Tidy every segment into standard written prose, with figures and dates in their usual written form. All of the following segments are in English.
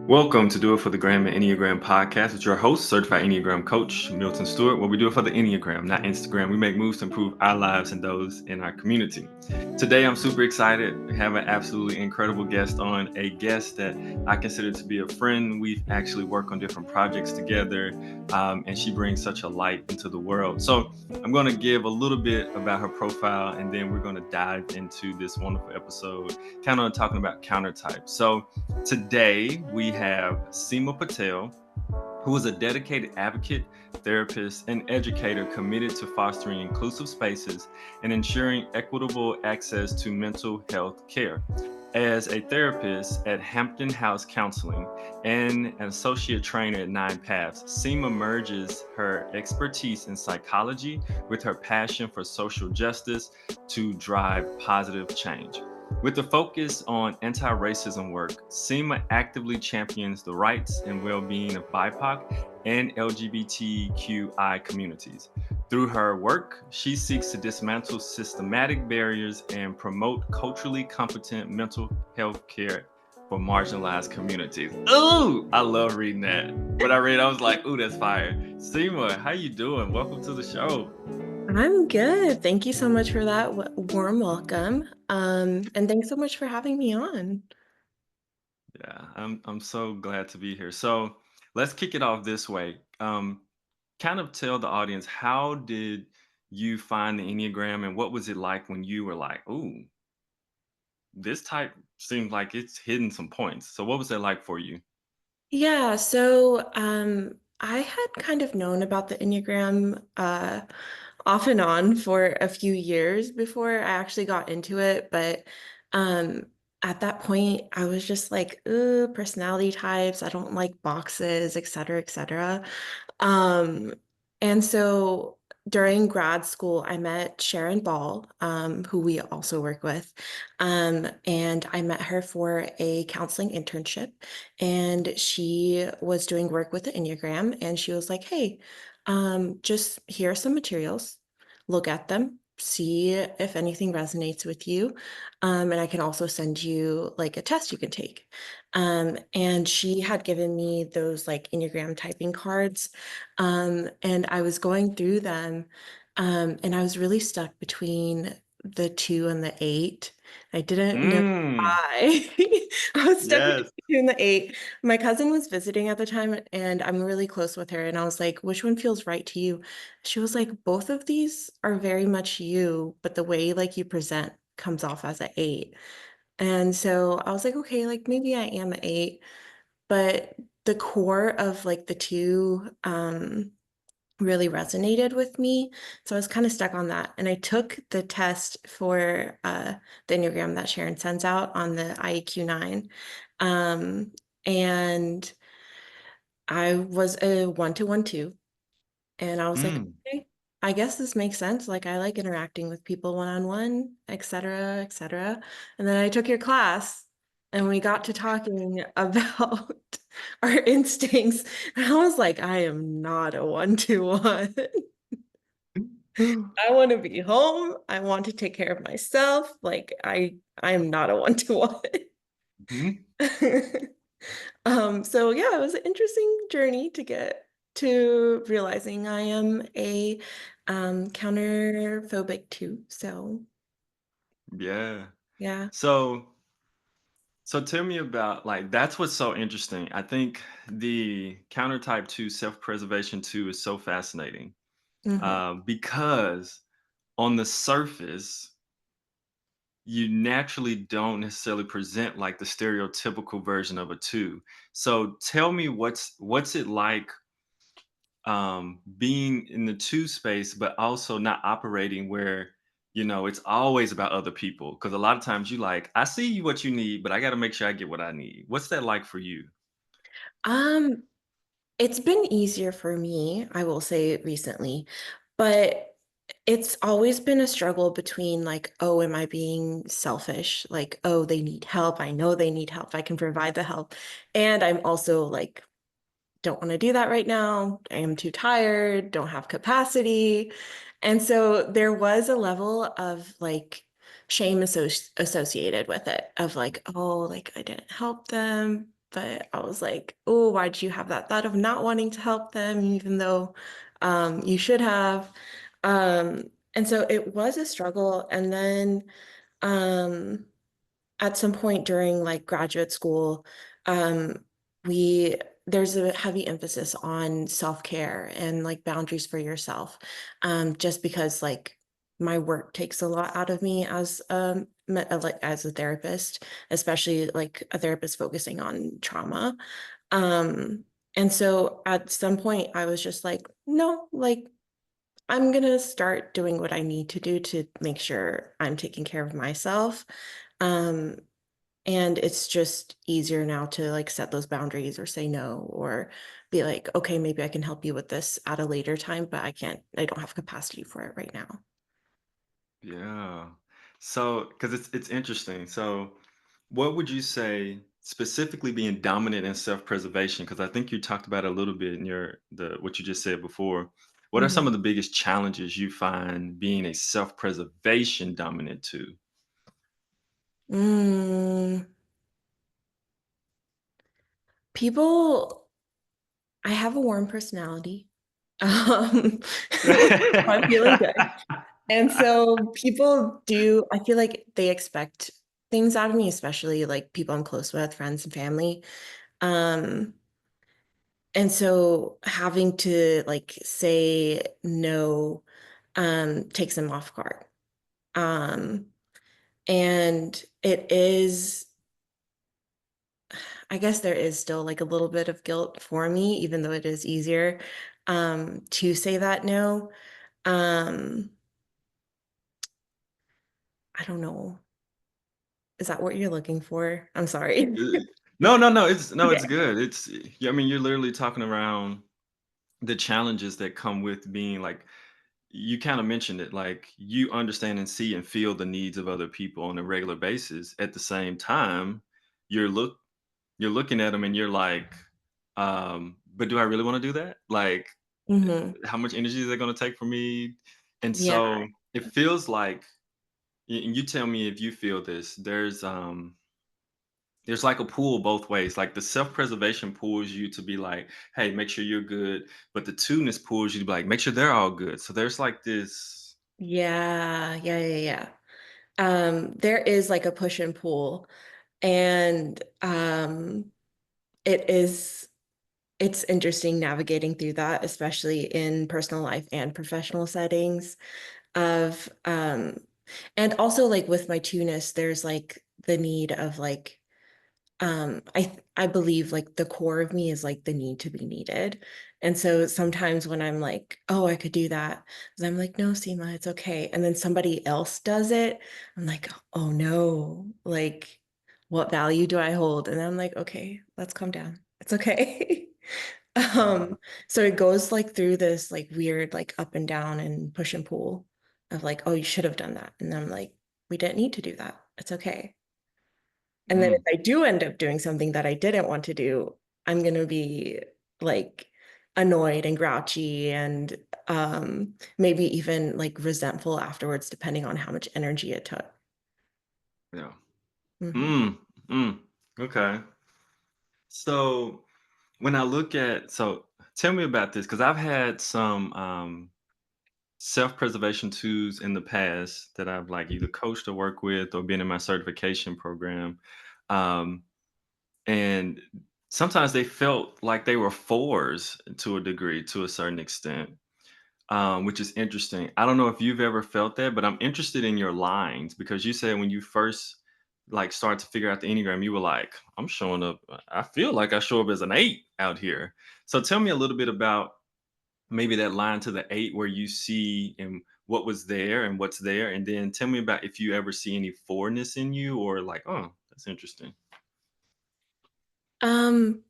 Welcome to Do It for the Gram and Enneagram podcast with your host, certified Enneagram coach, Milton Stewart, where we do it for the Enneagram, not Instagram. We make moves to improve our lives and those in our community. Today, I'm super excited to have an absolutely incredible guest on, a guest that I consider to be a friend. We've actually worked on different projects together, and she brings such a light into the world. So I'm going to give a little bit about her profile, and then we're going to dive into this wonderful episode, kind of talking about Countertype. So today, we have Seema Patel, who is a dedicated advocate, therapist, and educator committed to fostering inclusive spaces and ensuring equitable access to mental health care. As a therapist at Hampton House Counseling and an associate trainer at Nine Paths, Seema merges her expertise in psychology with her passion for social justice to drive positive change. With the focus on anti-racism work, Seema actively champions the rights and well-being of BIPOC and LGBTQI communities. Through her work, she seeks to dismantle systematic barriers and promote culturally competent mental health care for marginalized communities. Ooh, I love reading that. When I read, I was like, ooh, that's fire. Seema, how you doing? Welcome to the show. I'm good. Thank you so much for that warm welcome. And thanks so much for having me on. Yeah, I'm so glad to be here. So let's kick it off this way. Kind of tell the audience, how did you find the Enneagram and what was it like when you were like, ooh, this type seems like it's hitting some points. So what was that like for you? Yeah, so I had kind of known about the Enneagram off and on for a few years before I actually got into it, but um at that point I was just like, ugh, personality types, I don't like boxes, et cetera, et cetera. Um, and so during grad school, I met Sharon Ball, who we also work with. And I met her for a counseling internship, and she was doing work with the Enneagram, and she was like, hey, just here are some materials, look at them, see if anything resonates with you. And I can also send you like a test you can take. And she had given me those like Enneagram typing cards. And I was going through them, and I was really stuck between the 2 and the 8. I didn't know Mm, why. I was stuck between yes. the 2 and the 8. My cousin was visiting at the time, and I'm really close with her. And I was like, which one feels right to you? She was like, both of these are very much you, but the way like you present comes off as an 8. And so I was like, okay, like maybe I am an 8, but the core of like the two really resonated with me. So I was kind of stuck on that. And I took the test for the Enneagram that Sharon sends out on the IEQ 9. Um, and I was a 1 to 1 2. And I was like, Mm. okay, I guess this makes sense. Like I like interacting with people one-on-one, et cetera, et cetera. And then I took your class and we got to talking about our instincts. And I was like, I am not a 1 to 1. I want to be home. I want to take care of myself. Like I am not a 1 to 1. Mhm. So yeah, it was an interesting journey to get to realizing I am a counterphobic too. So Yeah. yeah. So so tell me about, like, that's what's so interesting. I think the countertype to self-preservation too is so fascinating, Hmm. because on the surface, you naturally don't necessarily present like the stereotypical version of a two. So tell me, what's it like, being in the two space, but also not operating where, it's always about other people. Because a lot of times you like, I see you what you need, but I got to make sure I get what I need. What's that like for you? Um, it's been easier for me, I will say recently, but it's always been a struggle between like, oh, am I being selfish? Like, oh, they need help. I know they need help. I can provide the help. And I'm also like, don't want to do that right now. I am too tired, don't have capacity. And so there was a level of like shame associated with it, of like, oh, like I didn't help them. but I was like, oh, why'd you have that thought of not wanting to help them, even though you should have? And so it was a struggle. And then um, at some point during like graduate school, um, we there's a heavy emphasis on self-care and like boundaries for yourself. Just because like my work takes a lot out of me as like as a therapist, especially like a therapist focusing on trauma. Um, and so at some point I was just like, no, like I'm gonna start doing what I need to do to make sure I'm taking care of myself. Um, and it's just easier now to like set those boundaries or say no or be like, okay, maybe I can help you with this at a later time, but I don't have capacity for it right now. Yeah. So, because it's interesting. So, what would you say specifically being dominant in self-preservation? Because I think you talked about it a little bit in your the what you just said before. What are some Mhm. of the biggest challenges you find being a self-preservation dominant too? Mm, people, I have a warm personality. Um, I'm feeling good. And so people do, I feel like they expect things out of me, especially like people I'm close with, friends and family. Um, and so having to like say no takes them off guard. Um, and it is, I guess there is still like a little bit of guilt for me, even though it is easier to say that no. Um, I don't know. Is that what you're looking for? I'm sorry. Uh, No, no, no. It's Okay. good. It's yeah, I mean, you're literally talking around the challenges that come with being like you kind of mentioned it, like you understand and see and feel the needs of other people on a regular basis. At the same time, you're look you're looking at them and you're like, but do I really want to do that? Like, Hmm. how much energy is that going to take for me? And Yeah. so it feels like, and you tell me if you feel this. There's like a pull both ways. Like the self-preservation pulls you to be like, hey, make sure you're good. But the two-ness pulls you to be like, make sure they're all good. So there's like this. Yeah. Yeah. Yeah. Yeah. There is like a push and pull, and it is it's interesting navigating through that, especially in personal life and professional settings of and also like with my two-ness, there's like the need of like I believe like the core of me is like the need to be needed. And so sometimes when I'm like, oh, I could do that, then I'm like, no, Seema, it's okay. And then somebody else does it. I'm like, oh no, like what value do I hold? And I'm like, okay, let's calm down. It's okay. Mm, So it goes like through this like weird like up and down and push and pull of like, oh, you should have done that. And I'm like, we didn't need to do that. It's okay. And then if mm, I do end up doing something that I didn't want to do, I'm gonna be like annoyed and grouchy and maybe even like resentful afterwards, depending on how much energy it took. yeah. Mhm. Mm, mm. Okay. So when I look at, so tell me about this because I've had some self-preservation tools in the past that I've like either coached or worked with or been in my certification program. Um, and sometimes they felt like they were fours to a degree, to a certain extent, which is interesting. I don't know if you've ever felt that, but I'm interested in your lines because you said when you first like start to figure out the Enneagram, you were like, I'm showing up. I feel like I show up as an eight out here. So tell me a little bit about maybe that line to the eight where you see and what was there and what's there. And then tell me about if you ever see any fourness in you or like, oh, that's interesting. Um,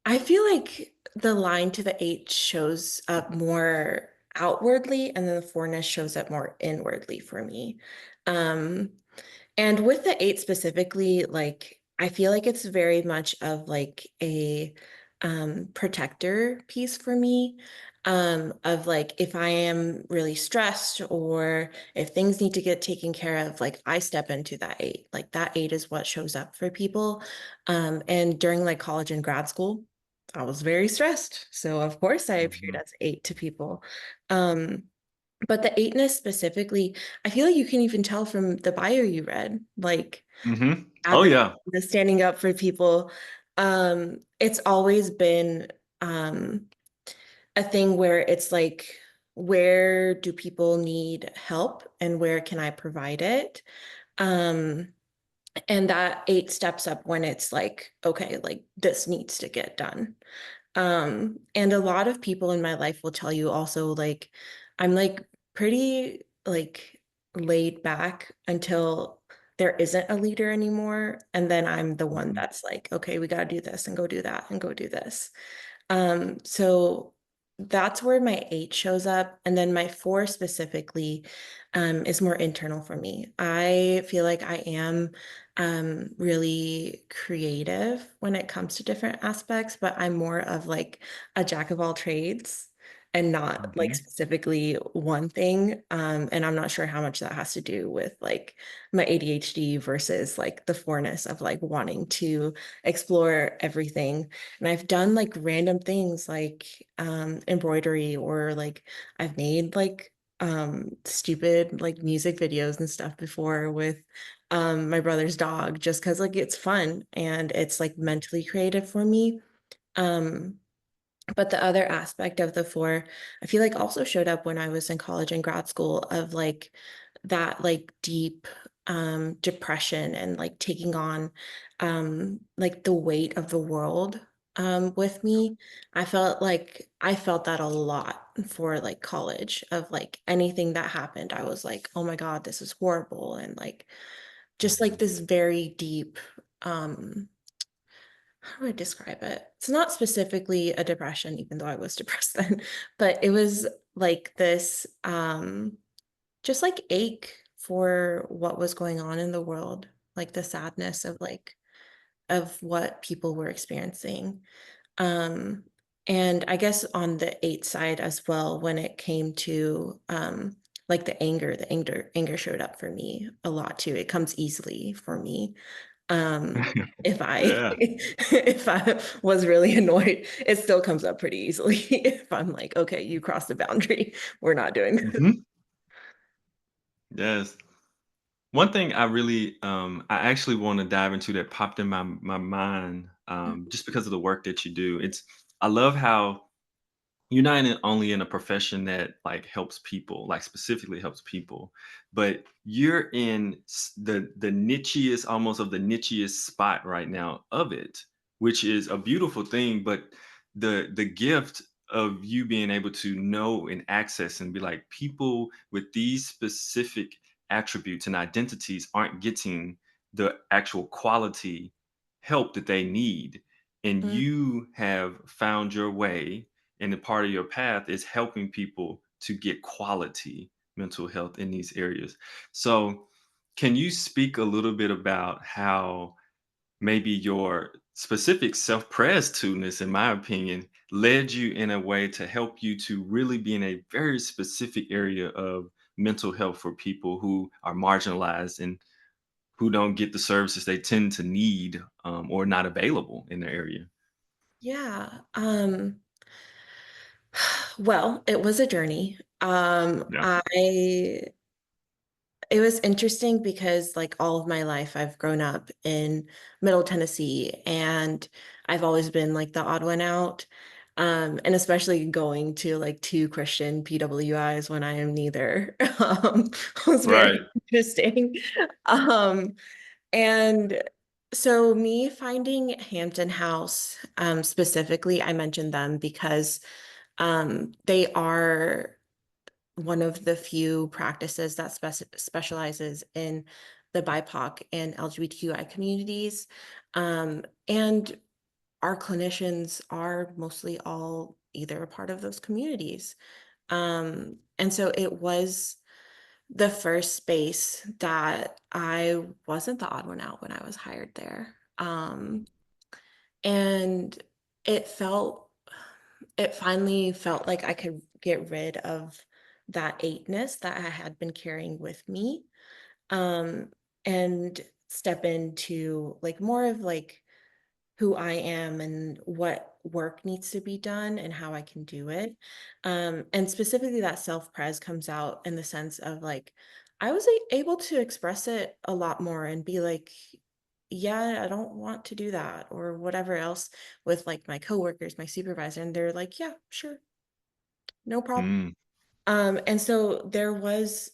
I feel like the line to the eight shows up more outwardly, and then the fourness shows up more inwardly for me. Um, And with the eight specifically, like I feel like it's very much of like a protector piece for me. of like if I am really stressed or if things need to get taken care of, like I step into that eight. Like that eight is what shows up for people. And during like college and grad school, I was very stressed. So of course I appeared Mhm. as eight to people. Um, but the eightness specifically, I feel like you can even tell from the bio you read, like Mhm. Oh advocating, yeah. standing up for people. It's always been a thing where it's like, where do people need help and where can I provide it? Um, and that eight steps up when it's like, okay, like this needs to get done. And a lot of people in my life will tell you also, like, I'm like pretty like laid back until there isn't a leader anymore. And then I'm the one Mhm. that's like, okay, we got to do this and go do that and go do this. So that's where my eight shows up. And then my four specifically is more internal for me. I feel like I am really creative when it comes to different aspects, but I'm more of like a jack of all trades and not like Mhm. specifically one thing. And I'm not sure how much that has to do with like my ADHD versus like the fourness of like wanting to explore everything. And I've done like random things like embroidery or like I've made like stupid like music videos and stuff before with my brother's dog just because like it's fun and it's like mentally creative for me. Um but the other aspect of the four, I feel like also showed up when I was in college and grad school of like that like deep depression and like taking on like the weight of the world with me. I felt that a lot for like college of like anything that happened. I was like, oh my God, this is horrible. And like just like Mhm. this very deep how do I describe it? It's not specifically a depression, even though I was depressed then, but it was like this just like ache for what was going on in the world, like the sadness of like of what people were experiencing. Um and I guess on the eight side as well, when it came to like the anger showed up for me a lot too. It comes easily for me. If I Yeah. if I was really annoyed, it still comes up pretty easily if I'm like, okay, you crossed the boundary. We're not doing this. Mhm. Yes. One thing I actually want to dive into that popped in my mind, just because of the work that you do. I love how you're not only in a profession that like helps people, like specifically helps people, but you're in the nichiest, almost of the nichiest spot right now of it, which is a beautiful thing. But the gift of you being able to know and access and be like, people with these specific attributes and identities aren't getting the actual quality help that they need, and Mm. you have found your way, and the part of your path is helping people to get quality mental health in these areas. So, can you speak a little bit about how maybe your specific self-pres to-ness, in my opinion, led you in a way to help you to really be in a very specific area of mental health for people who are marginalized and who don't get the services they tend to need, or not available in their area? Yeah. Well, it was a journey. Yeah. It was interesting because like all of my life I've grown up in Middle Tennessee and I've always been like the odd one out. And especially going to like two Christian PWIs when I am neither was Right. very interesting. Um, and so me finding Hampton House, specifically, I mentioned them because they are one of the few practices that specializes in the BIPOC and LGBTQI communities. And our clinicians are mostly all either a part of those communities. And so it was the first space that I wasn't the odd one out when I was hired there. And it felt it finally felt like I could get rid of that eightness that I had been carrying with me, um, and step into like more of like who I am and what work needs to be done and how I can do it. And specifically that self-pres comes out in the sense of like I was able to express it a lot more and be like, yeah, I don't want to do that or whatever else with like my coworkers, my supervisor, and they're like, yeah, sure, no problem. Mm, And so there was,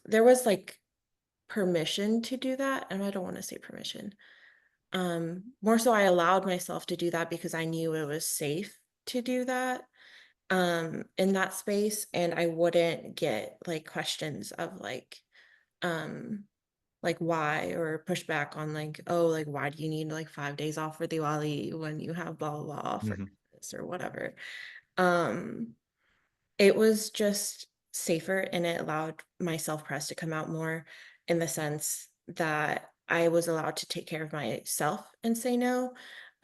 there was like permission to do that. And I don't want to say permission. More so I allowed myself to do that because I knew it was safe to do that, in that space, and I wouldn't get, like, questions of, like, why or pushback on, like, "Oh, like, why do you need, like, 5 days off for Diwali when you have blah, blah, blah for mhm, this," or whatever. Um, it was just safer, and it allowed my self-press to come out more in the sense that I was allowed to take care of myself and say no.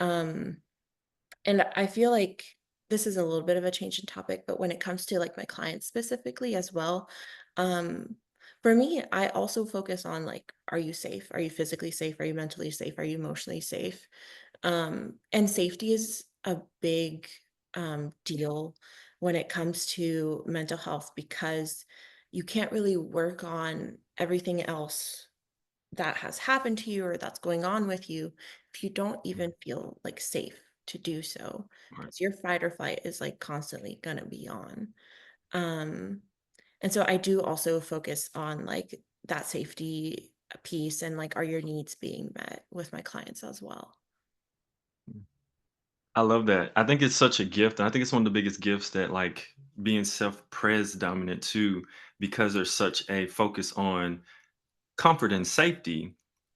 Um, and I feel like this is a little bit of a change in topic, but when it comes to like my clients specifically as well, um, for me, I also focus on like, are you safe? Are you physically safe? Are you mentally safe? Are you emotionally safe? And safety is a big deal when it comes to mental health because you can't really work on everything else that has happened to you or that's going on with you if you don't mm, even feel like safe to do so right. because your fight or flight is like constantly going to be on. um and so I do also focus on like that safety piece and like are your needs being met with my clients as well. Mm. I love that. I think it's such a gift. And I think it's one of the biggest gifts that like being self-pres dominant too, because there's such a focus on comfort and safety.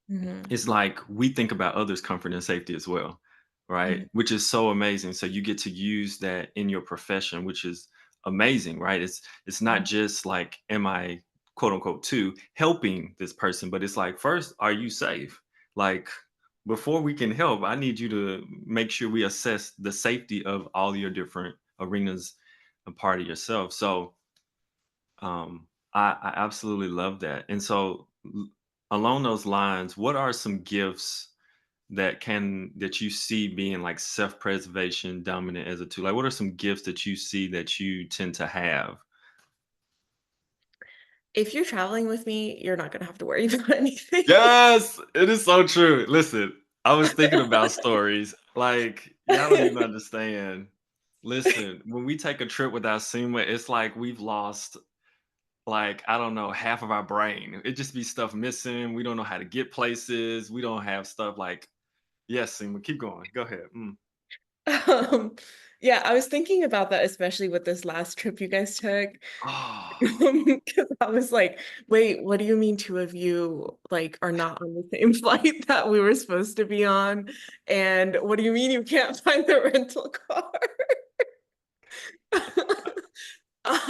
Hmm. It's like we think about others' comfort and safety as well, right? Which is so amazing. So you get to use that in your profession, which is amazing, right? It's not just like, am I quote unquote to helping this person, but it's like, first, are you safe? Like before we can help, I need you to make sure we assess the safety of all your different arenas a part of yourself. So I absolutely love that. And so along those lines, what are some gifts that you see being like self-preservation dominant as a tool? Like what are some gifts that you see that you tend to have? If you're traveling with me, you're not going to have to worry about anything. Yes, it is so true. Listen, I was thinking about stories. Like, y'all don't even understand. Listen, when we take a trip without Seema, it's like we've lost like, I don't know, half of our brain. It just be stuff missing. We don't know how to get places. We don't have stuff like, yes, Seema, keep going. Go ahead. Mm. um, yeah, I was thinking about that, especially with this last trip you guys took. Oh. 'Cause I was like, "Wait, what do you mean 2 of you, like, are not on the same flight that we were supposed to be on? And what do you mean you can't find the rental car?"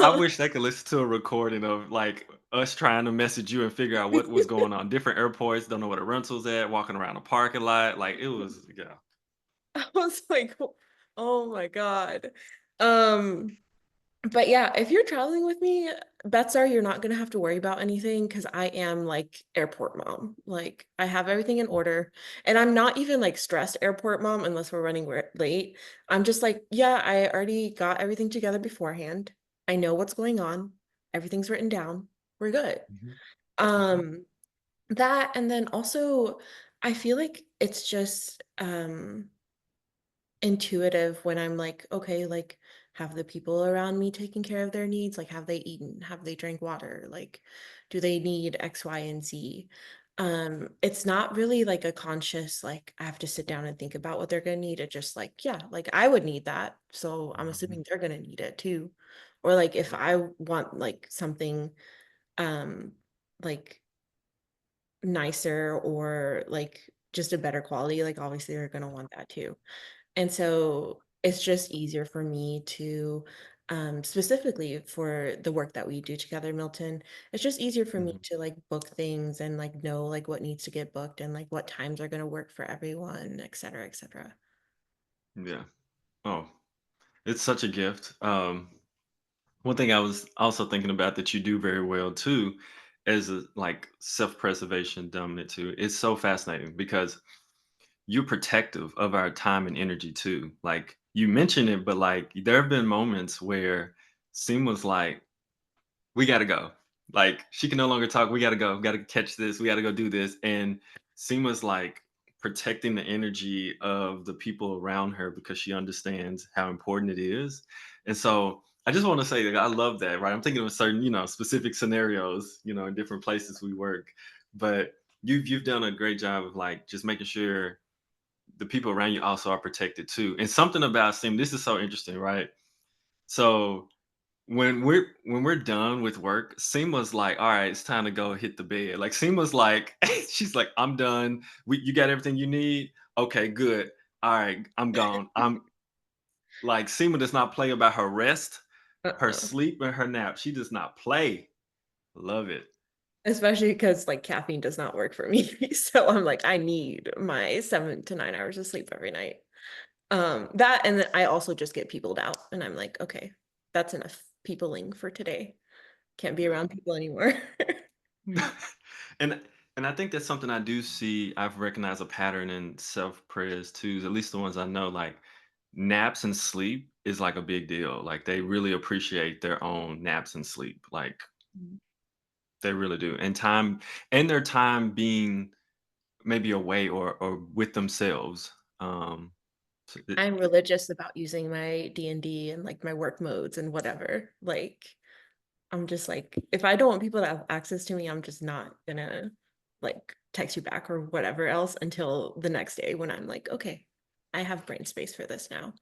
I Um, wish they could listen to a recording of like us trying to message you and figure out what was going on. Different airports don't know where the rentals at, walking around the parking lot. Like it was, yeah. I was like, "Oh my God." Um But yeah, if you're traveling with me, bets are you're not gonna have to worry about anything because I am like airport mom. Like I have everything in order, and I'm not even like stressed airport mom unless we're running late. I'm just like, yeah, I already got everything together beforehand. I know what's going on. Everything's written down. We're good. Mhm, mhm, Um, that and then also I feel like it's just intuitive when I'm like, okay, like, have the people around me taken care of their needs? Like, have they eaten? Have they drank water? Like, do they need X, Y, and Z? It's not really like a conscious, like, I have to sit down and think about what they're gonna need. It's just like, yeah, like I would need that. So I'm mhm, assuming they're gonna need it too. Or like if I want like something um like nicer or like just a better quality, like obviously they're gonna want that too. And so it's just easier for me to, specifically for the work that we do together, Milton, it's just easier for me mhm. to like book things and like know like what needs to get booked and like what times are going to work for everyone, et cetera, et cetera. Yeah. Oh, it's such a gift. One thing I was also thinking about that you do very well too, is like self-preservation dominant too. It's so fascinating because you're protective of our time and energy too. Like you mentioned it, but like there have been moments where Seem was like, we gotta go. Like, she can no longer talk. We gotta go. Gotta catch this. We gotta go do this. And Seema's like protecting the energy of the people around her because she understands how important it is. And so I just want to say that I love that, right? I'm thinking of certain, specific scenarios, in different places we work. But you've done a great job of like just making sure the people around you also are protected too. And something about Seema, this is so interesting, right? So when we're done with work, Seema's like, "All right, it's time to go hit the bed." Like Seema's like, she's like, "I'm done. You got everything you need. Okay, good. All right, I'm gone." I'm like, Seema does not play about her rest, her Uh-uh. sleep, and her nap. She does not play. Love it. Especially because like caffeine does not work for me. So I'm like, I need my 7 to 9 hours of sleep every night. That and then I also just get peopled out and I'm like, okay, that's enough peopling for today. Can't be around people anymore. and and I think that's something I do see. I've recognized a pattern in self prayers too. At least the ones I know, like naps and sleep is like a big deal. Like they really appreciate their own naps and sleep. Like they really do. And their time being maybe away or with themselves. So I'm religious about using my D&D and like my work modes and whatever. Like I'm just like, if I don't want people to have access to me, I'm just not gonna like text you back or whatever else until the next day when I'm like, okay, I have brain space for this now.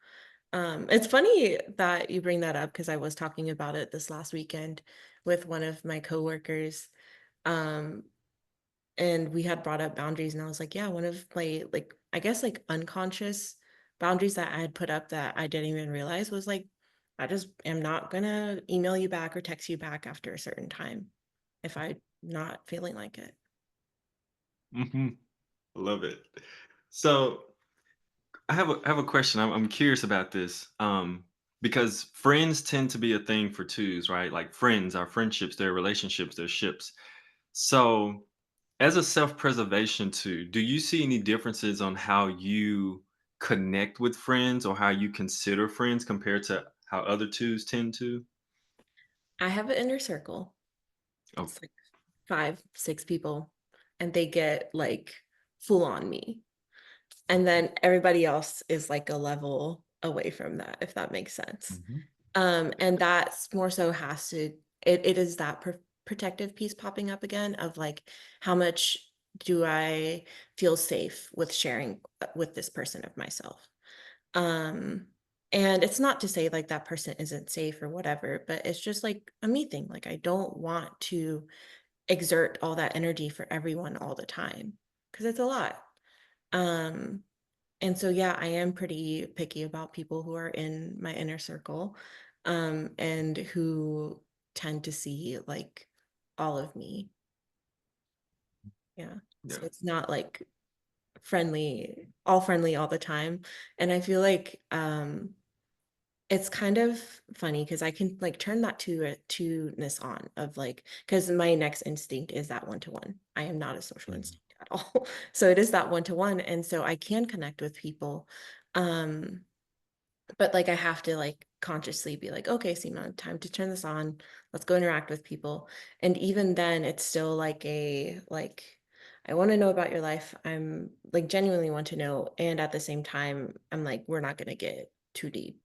It's funny that you bring that up because I was talking about it this last weekend with one of my coworkers. Um, and we had brought up boundaries, and I was like, yeah, one of my like, I guess like unconscious boundaries that I had put up that I didn't even realize was like, I just am not gonna email you back or text you back after a certain time if I'm not feeling like it. mhm, love it. So I have a question. I'm curious about this. Because friends tend to be a thing for twos, right? Like friends, our friendships, their relationships, their ships. So, as a self-preservation tool, do you see any differences on how you connect with friends or how you consider friends compared to how other twos tend to? I have an inner circle. Oh, It's like 5, 6 people, and they get like full on me. And then everybody else is like a level away from that, if that makes sense. mhm, And that's more so has to it is that protective piece popping up again of like how much do I feel safe with sharing with this person of myself. Um and it's not to say like that person isn't safe or whatever, but it's just like a me thing. Like I don't want to exert all that energy for everyone all the time because it's a lot. Um and so, yeah, I am pretty picky about people who are in my inner circle, and who tend to see like all of me. Yeah. So yeah, it's not like friendly all the time. And I feel like it's kind of funny because I can like turn that to-ness on of like because my next instinct is that one-to-one. I am not a social mhm, instinct at all. So it is that one-to-one. And so I can connect with people. Um but like I have to like consciously be like, okay, Seema, time to turn this on. Let's go interact with people. And even then, it's still like I want to know about your life. I'm like genuinely want to know. And at the same time, I'm like, we're not gonna get too deep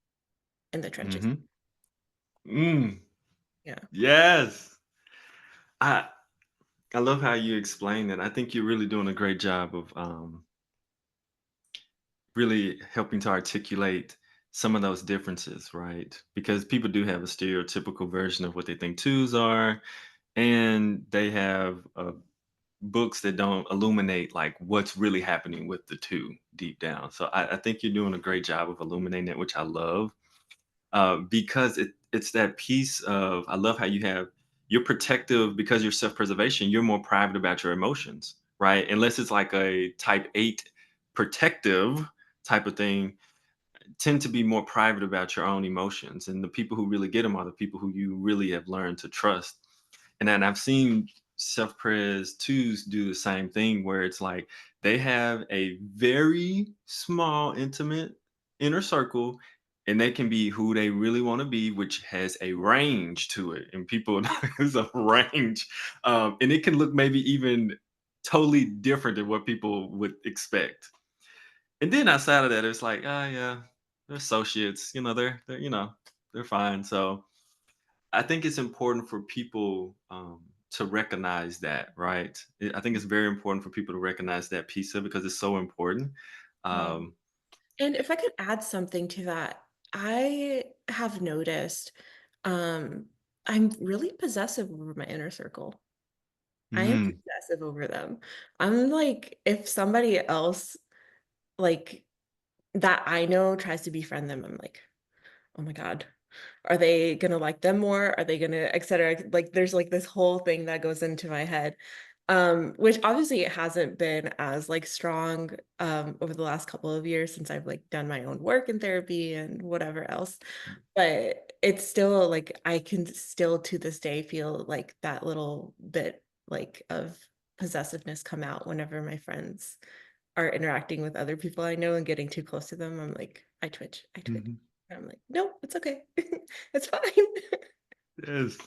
in the trenches. mhm. Mm, Yeah. yes. I I love how you explain that. I think you're really doing a great job of really helping to articulate some of those differences, right? Because people do have a stereotypical version of what they think twos are, and they have books that don't illuminate like what's really happening with the two deep down. So I think you're doing a great job of illuminating that, which I love, because it's that piece of I love how you're protective because you're self-preservation. You're more private about your emotions, right? Unless it's like a type 8 protective type of thing, tend to be more private about your own emotions, and the people who really get them are the people who you really have learned to trust. And then I've seen self-pres twos do the same thing, where it's like they have a very small, intimate inner circle, and they can be who they really want to be, which has a range to it. And people, there's a range, and it can look maybe even totally different than what people would expect. And then outside of that, it's like, oh yeah, they're associates. They're fine. So I think it's important for people to recognize that, right? I think it's very important for people to recognize that piece of it because it's so important. Yeah. Um, And if I could add something to that, I have noticed um, I'm really possessive over my inner circle. I am mm, possessive over them. I'm like, if somebody else like that I know tries to befriend them, I'm like, oh my God, are they gonna like them more? Are they gonna, et cetera? Like there's like this whole thing that goes into my head. Which obviously it hasn't been as like strong over the last couple of years since I've like done my own work in therapy and whatever else. But it's still like I can still to this day feel like that little bit like of possessiveness come out whenever my friends are interacting with other people I know and getting too close to them. I'm like, I twitch, I twitch. mhm. And I'm like, no, it's okay. It's fine. Yes,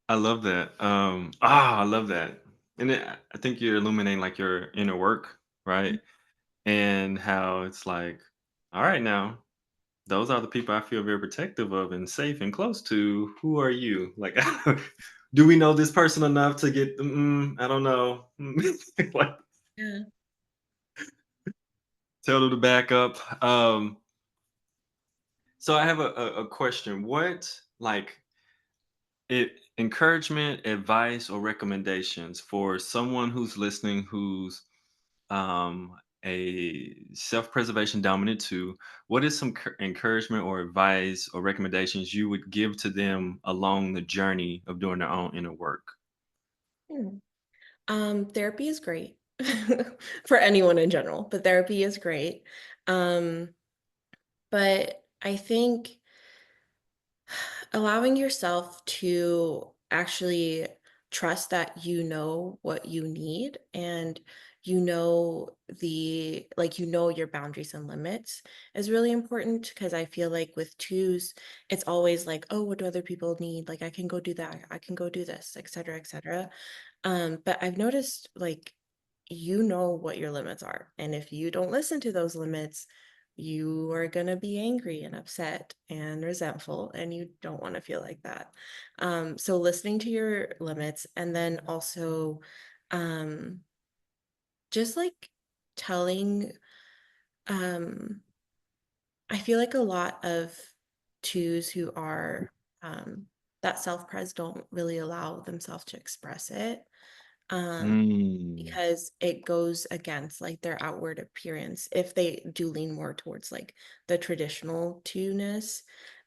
I love that. I love that. And I think you're illuminating like your inner work, right? And how it's like, all right, now those are the people I feel very protective of and safe and close to. Who are you? Like, do we know this person enough to get? I don't know. Like, Yeah. tell them to back up. So I have a question. What like it encouragement, advice, or recommendations for someone who's listening who's a self-preservation dominant two? What is some encouragement or advice or recommendations you would give to them along the journey of doing their own inner work? Hmm. Therapy is great for anyone in general, but therapy is great. Um, but I think allowing yourself to actually trust that you know what you need and you know your boundaries and limits is really important because I feel like with twos it's always like, oh, what do other people need, like I can go do that, I can go do this, etc., etc. But I've noticed like you know what your limits are. And if you don't listen to those limits, you are going to be angry and upset and resentful, and you don't want to feel like that. So listening to your limits and then also um, just like telling, um, I feel like a lot of twos who are um, that self-pres don't really allow themselves to express it. Um, Mm, because it goes against like their outward appearance if they do lean more towards like the traditional two-ness.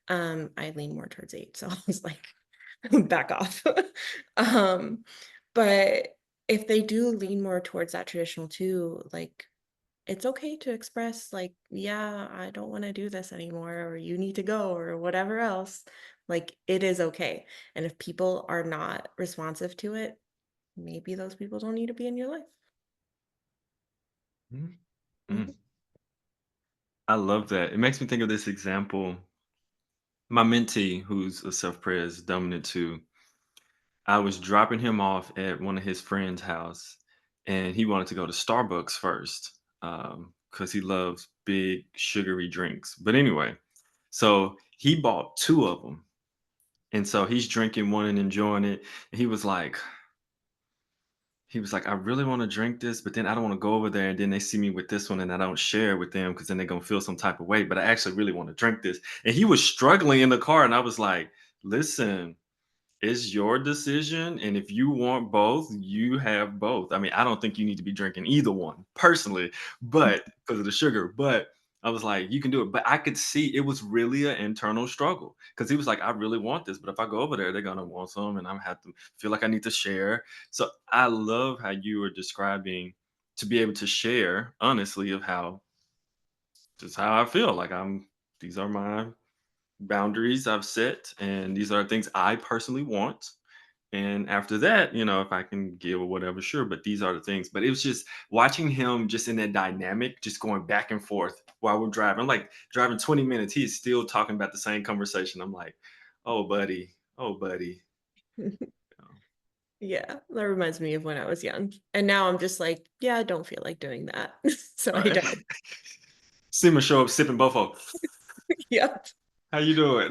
I lean more towards eight, so I was like back off. um but if they do lean more towards that traditional two, like it's okay to express like, yeah, I don't want to do this anymore, or you need to go, or whatever else. Like it is okay. And if people are not responsive to it, maybe those people don't need to be in your life. mm, mm. Mhm. I love that. It makes me think of this example. My mentee, who's a self-pres dominant two, I was dropping him off at one of his friend's house, and he wanted to go to Starbucks first because he loves big sugary drinks. But anyway, so he bought two of them, and so he's drinking one and enjoying it. And he was like, I really want to drink this, but then I don't want to go over there and then they see me with this one and I don't share it with them because then they're gonna feel some type of way. But I actually really want to drink this. And he was struggling in the car, and I was like, listen, it's your decision, and if you want both, you have both. I mean, I don't think you need to be drinking either one personally, but because of the sugar. But I was like, you can do it. But I could see it was really an internal struggle because he was like, I really want this, but if I go over there, they're gonna want some, and I'm have to feel like I need to share. So I love how you were describing to be able to share honestly of how just how I feel. Like these are my boundaries I've set, and these are things I personally want. And after that, if I can give or whatever, sure. But these are the things. But it was just watching him just in that dynamic, just going back and forth while we're driving. I'm like driving 20 minutes. He's still talking about the same conversation. I'm like, oh, buddy. Oh, buddy. Yeah, that reminds me of when I was young. And now I'm just like, yeah, I don't feel like doing that. So I Right. don't. See him show up sipping both of 'em. Yep. How you doing?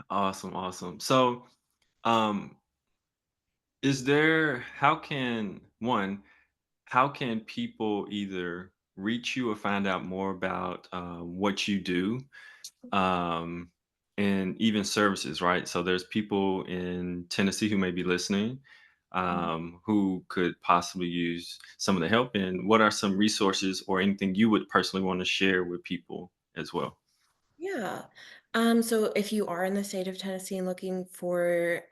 Awesome, awesome. So, um, is there how can people either reach you or find out more about what you do, um, and even services, right? So there's people in Tennessee who may be listening, who could possibly use some of the help. And what are some resources or anything you would personally want to share with people as well? Yeah. So if you are in the state of Tennessee and looking for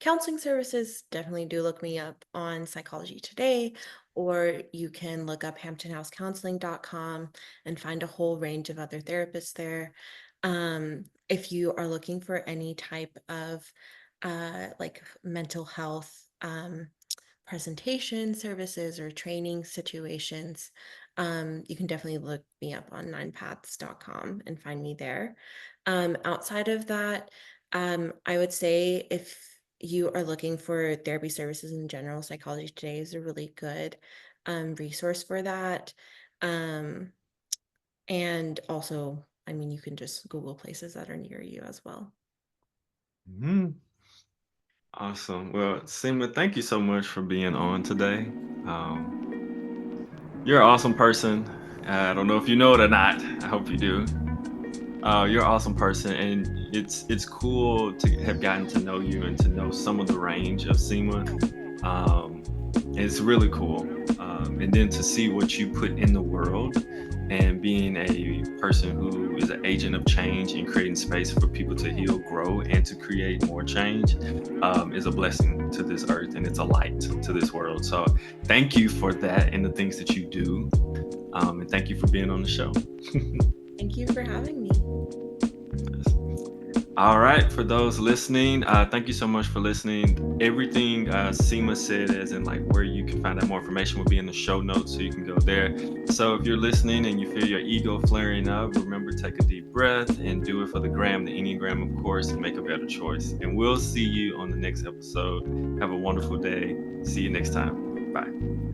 counseling services, definitely do look me up on Psychology Today, or you can look up hamptonhousecounseling.com and find a whole range of other therapists there. If you are looking for any type of like mental health presentation services or training situations, you can definitely look me up on ninepaths.com and find me there. Outside of that, I would say if you are looking for therapy services in general, Psychology Today is a really good resource for that. Um, and also, I mean, you can just Google places that are near you as well. Mhm. Awesome. Well, Seema, thank you so much for being on today. Um, you're an awesome person. I don't know if you know it or not. I hope you do. You're an awesome person, and it's cool to have gotten to know you and to know some of the range of Seema. Um, it's really cool, and then to see what you put in the world, and being a person who is an agent of change and creating space for people to heal, grow, and to create more change, is a blessing to this earth, and it's a light to this world. So, thank you for that and the things that you do, and thank you for being on the show. Thank you for having me. All right, for those listening, thank you so much for listening. Everything Seema said, as in like where you can find out more information, will be in the show notes, so you can go there. So if you're listening and you feel your ego flaring up, remember, take a deep breath and do it for the gram, the Enneagram, of course, and make a better choice. And we'll see you on the next episode. Have a wonderful day. See you next time. Bye.